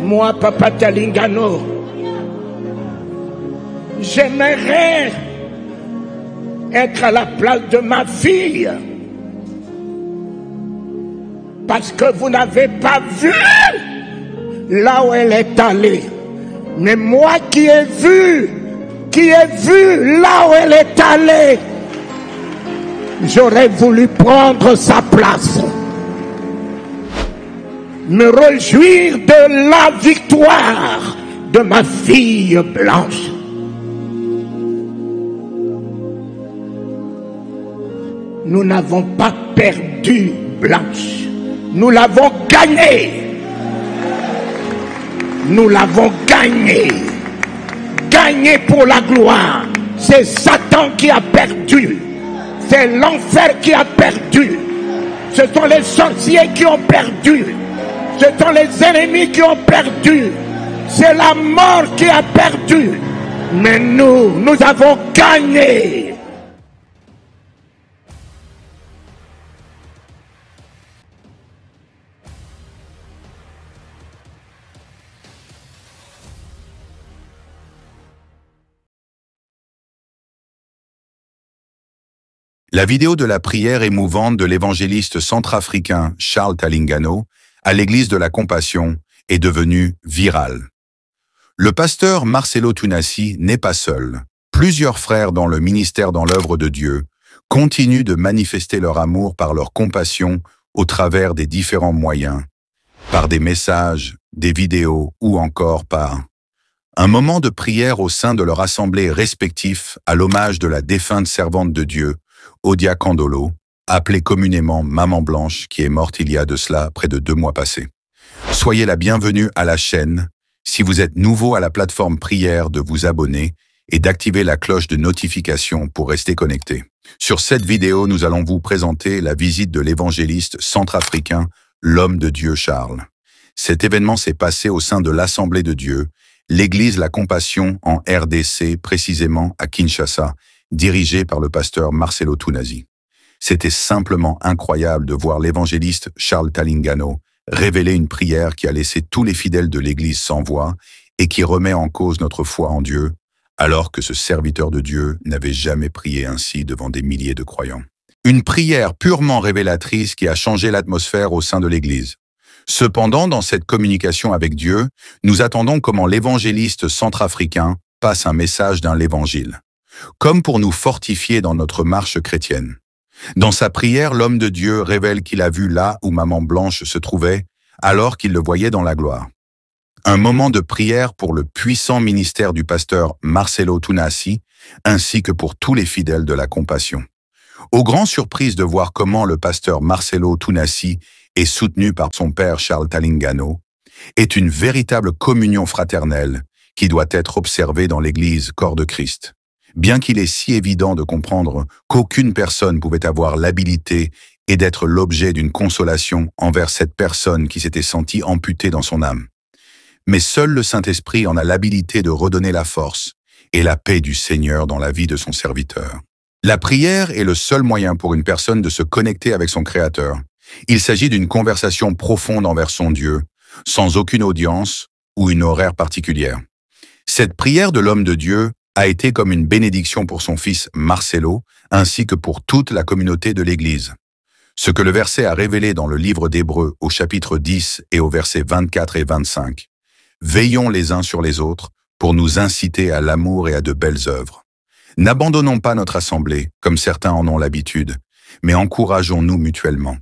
Moi, Papa Talingano, j'aimerais être à la place de ma fille. Parce que vous n'avez pas vu là où elle est allée. Mais moi qui ai vu là où elle est allée, j'aurais voulu prendre sa place. Me réjouir de la victoire de ma fille Blanche. Nous n'avons pas perdu Blanche. Nous l'avons gagnée. Nous l'avons gagnée. Gagnée pour la gloire. C'est Satan qui a perdu. C'est l'enfer qui a perdu. Ce sont les sorciers qui ont perdu. Ce sont les ennemis qui ont perdu. C'est la mort qui a perdu. Mais nous avons gagné. La vidéo de la prière émouvante de l'évangéliste centrafricain Charles Talingano à l'église de la Compassion est devenue virale. Le pasteur Marcelo Tunasi n'est pas seul. Plusieurs frères dans le ministère dans l'œuvre de Dieu continuent de manifester leur amour par leur compassion au travers des différents moyens, par des messages, des vidéos ou encore par un moment de prière au sein de leur assemblée respectif à l'hommage de la défunte servante de Dieu, Odia Kandolo, appelée communément Maman Blanche, qui est morte il y a de cela près de 2 mois passés. Soyez la bienvenue à la chaîne. Si vous êtes nouveau à la plateforme prière, de vous abonner et d'activer la cloche de notification pour rester connecté. Sur cette vidéo, nous allons vous présenter la visite de l'évangéliste centrafricain, l'homme de Dieu Charles. Cet événement s'est passé au sein de l'Assemblée de Dieu, l'église La Compassion en RDC, précisément à Kinshasa, dirigée par le pasteur Marcelo Tunasi. C'était simplement incroyable de voir l'évangéliste Charles Talingano révéler une prière qui a laissé tous les fidèles de l'Église sans voix et qui remet en cause notre foi en Dieu, alors que ce serviteur de Dieu n'avait jamais prié ainsi devant des milliers de croyants. Une prière purement révélatrice qui a changé l'atmosphère au sein de l'Église. Cependant, dans cette communication avec Dieu, nous attendons comment l'évangéliste centrafricain passe un message d'un l'Évangile, comme pour nous fortifier dans notre marche chrétienne. Dans sa prière, l'homme de Dieu révèle qu'il a vu là où Maman Blanche se trouvait, alors qu'il le voyait dans la gloire. Un moment de prière pour le puissant ministère du pasteur Marcelo Tunasi, ainsi que pour tous les fidèles de la Compassion. Aux grandes surprises de voir comment le pasteur Marcelo Tunasi est soutenu par son père Charles Talingano, est une véritable communion fraternelle qui doit être observée dans l'Église corps de Christ. Bien qu'il est si évident de comprendre qu'aucune personne pouvait avoir l'habilité et d'être l'objet d'une consolation envers cette personne qui s'était sentie amputée dans son âme. Mais seul le Saint-Esprit en a l'habilité de redonner la force et la paix du Seigneur dans la vie de son serviteur. La prière est le seul moyen pour une personne de se connecter avec son Créateur. Il s'agit d'une conversation profonde envers son Dieu, sans aucune audience ou une horaire particulière. Cette prière de l'homme de Dieu a été comme une bénédiction pour son fils Marcelo, ainsi que pour toute la communauté de l'Église. Ce que le verset a révélé dans le livre d'Hébreux au chapitre 10 et au verset 24 et 25. Veillons les uns sur les autres pour nous inciter à l'amour et à de belles œuvres. N'abandonnons pas notre assemblée, comme certains en ont l'habitude, mais encourageons-nous mutuellement.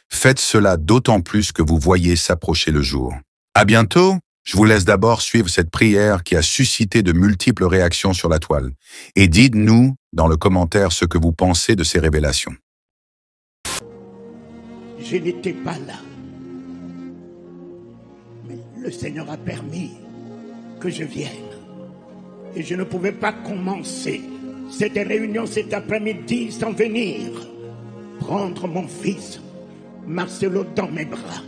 Faites cela d'autant plus que vous voyez s'approcher le jour. À bientôt! Je vous laisse d'abord suivre cette prière qui a suscité de multiples réactions sur la toile. Et dites-nous dans le commentaire ce que vous pensez de ces révélations. Je n'étais pas là. Mais le Seigneur a permis que je vienne. Et je ne pouvais pas commencer cette réunion cet après-midi sans venir prendre mon fils Marcelo dans mes bras.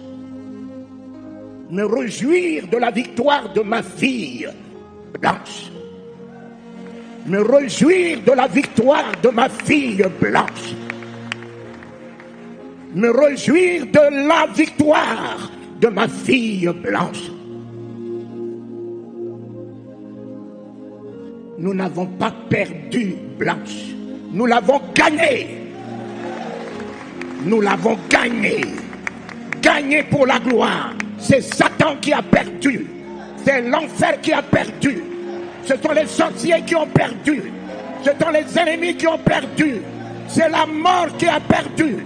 Me réjouir de la victoire de ma fille Blanche. Me réjouir de la victoire de ma fille Blanche. Me réjouir de la victoire de ma fille Blanche. Nous n'avons pas perdu Blanche. Nous l'avons gagnée. Nous l'avons gagnée. Gagnée pour la gloire. C'est Satan qui a perdu. C'est l'enfer qui a perdu. Ce sont les sorciers qui ont perdu. Ce sont les ennemis qui ont perdu. C'est la mort qui a perdu.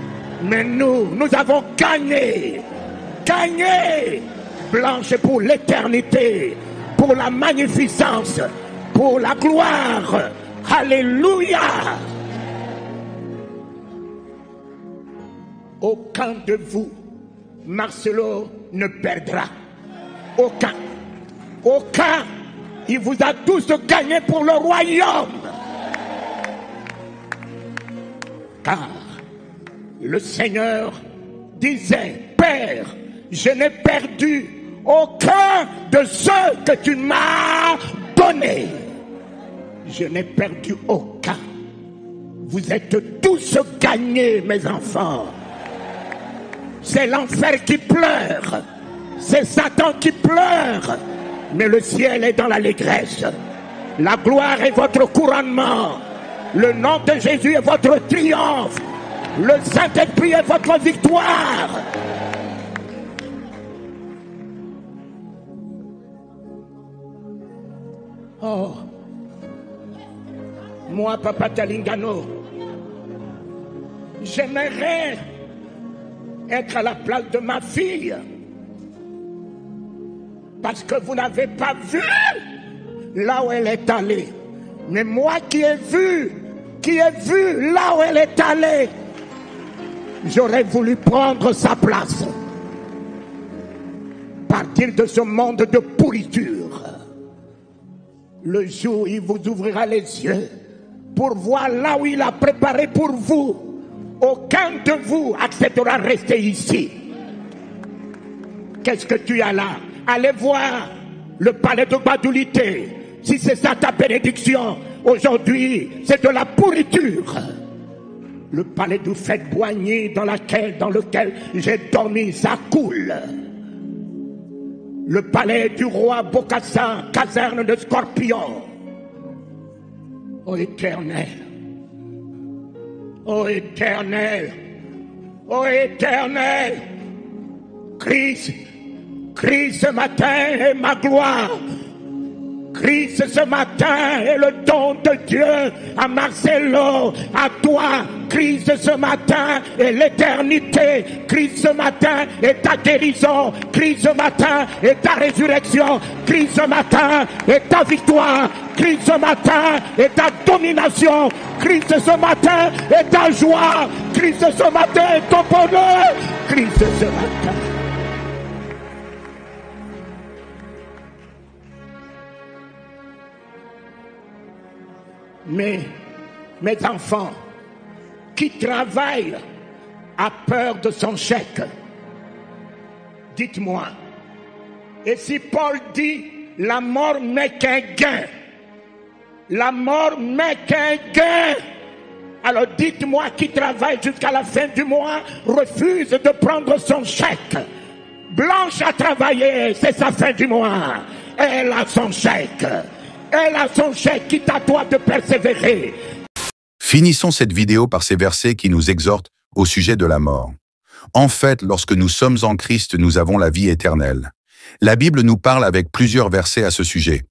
Mais nous avons gagné. Gagné. Blanche pour l'éternité, pour la magnificence, pour la gloire. Alléluia. Aucun de vous, Marcelo, ne perdra. Aucun. Aucun. Il vous a tous gagné pour le royaume. Car le Seigneur disait, Père, je n'ai perdu aucun de ceux que tu m'as donnés. Je n'ai perdu aucun. Vous êtes tous gagnés, mes enfants. C'est l'enfer qui pleure. C'est Satan qui pleure. Mais le ciel est dans l'allégresse. La gloire est votre couronnement. Le nom de Jésus est votre triomphe. Le Saint-Esprit est votre victoire. Oh, moi, Papa Talingano, j'aimerais être à la place de ma fille. Parce que vous n'avez pas vu là où elle est allée. Mais moi qui ai vu là où elle est allée, j'aurais voulu prendre sa place. Partir de ce monde de pourriture. Le jour où il vous ouvrira les yeux pour voir là où il a préparé pour vous, aucun de vous acceptera de rester ici. Qu'est-ce que tu as là? Allez voir le palais de Badulité. Si c'est ça ta bénédiction, aujourd'hui, c'est de la pourriture. Le palais du Fait-Boigny dans lequel j'ai dormi, ça coule. Le palais du roi Bokassa, caserne de scorpions. Ô Éternel, ô Éternel, ô Éternel, Christ ce matin est ma gloire. Christ ce matin est le don de Dieu à Marcelo, à toi. Christ ce matin est l'éternité. Christ ce matin est ta guérison. Christ ce matin est ta résurrection. Christ ce matin est ta victoire. Christ ce matin est ta domination. Christ ce matin est ta joie. Christ ce matin est ton bonheur. Christ ce matin. Mais mes enfants qui travaillent à peur de son chèque, dites-moi, et si Paul dit la mort n'est qu'un gain, la mort n'est qu'un gain, alors dites-moi qui travaille jusqu'à la fin du mois refuse de prendre son chèque. Blanche a travaillé, c'est sa fin du mois, elle a son chèque. Elle a son chèque qui t'a toi de persévérer. Finissons cette vidéo par ces versets qui nous exhortent au sujet de la mort. En fait, lorsque nous sommes en Christ, nous avons la vie éternelle. La Bible nous parle avec plusieurs versets à ce sujet.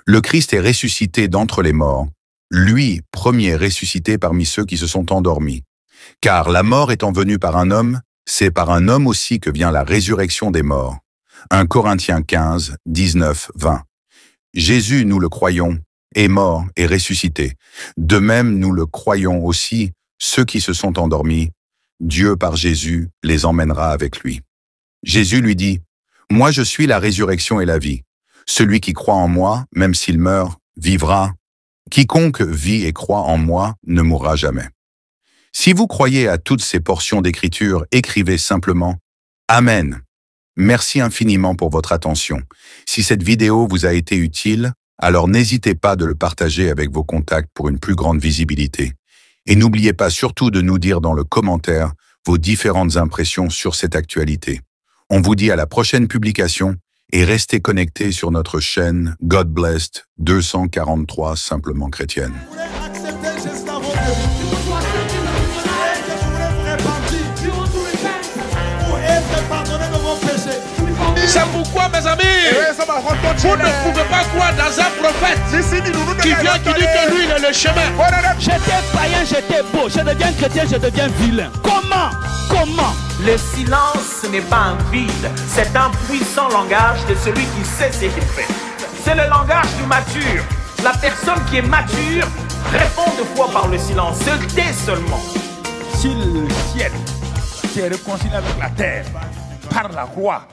Le Christ est ressuscité d'entre les morts. Lui, premier ressuscité parmi ceux qui se sont endormis. Car la mort étant venue par un homme, c'est par un homme aussi que vient la résurrection des morts. 1 Corinthiens 15, 19, 20. Jésus, nous le croyons, est mort et ressuscité. De même, nous le croyons aussi, ceux qui se sont endormis. Dieu, par Jésus, les emmènera avec lui. Jésus lui dit, « Moi je suis la résurrection et la vie. Celui qui croit en moi, même s'il meurt, vivra. Quiconque vit et croit en moi ne mourra jamais. » Si vous croyez à toutes ces portions d'Écriture, écrivez simplement « Amen ». Merci infiniment pour votre attention. Si cette vidéo vous a été utile, alors n'hésitez pas de le partager avec vos contacts pour une plus grande visibilité. Et n'oubliez pas surtout de nous dire dans le commentaire vos différentes impressions sur cette actualité. On vous dit à la prochaine publication et restez connectés sur notre chaîne God Blessed 243 Simplement Chrétienne. C'est pourquoi, mes amis, vous ne pouvez pas croire dans un prophète qui vient qui dit que lui, il est le chemin. J'étais païen, j'étais beau. Je deviens chrétien, je deviens vilain. Comment? Le silence n'est pas un vide, c'est un puissant langage de celui qui sait ce qu'il fait. C'est le langage du mature. La personne qui est mature répond de fois par le silence, se tait seulement. Si le ciel s'est réconcilié avec la terre par la croix,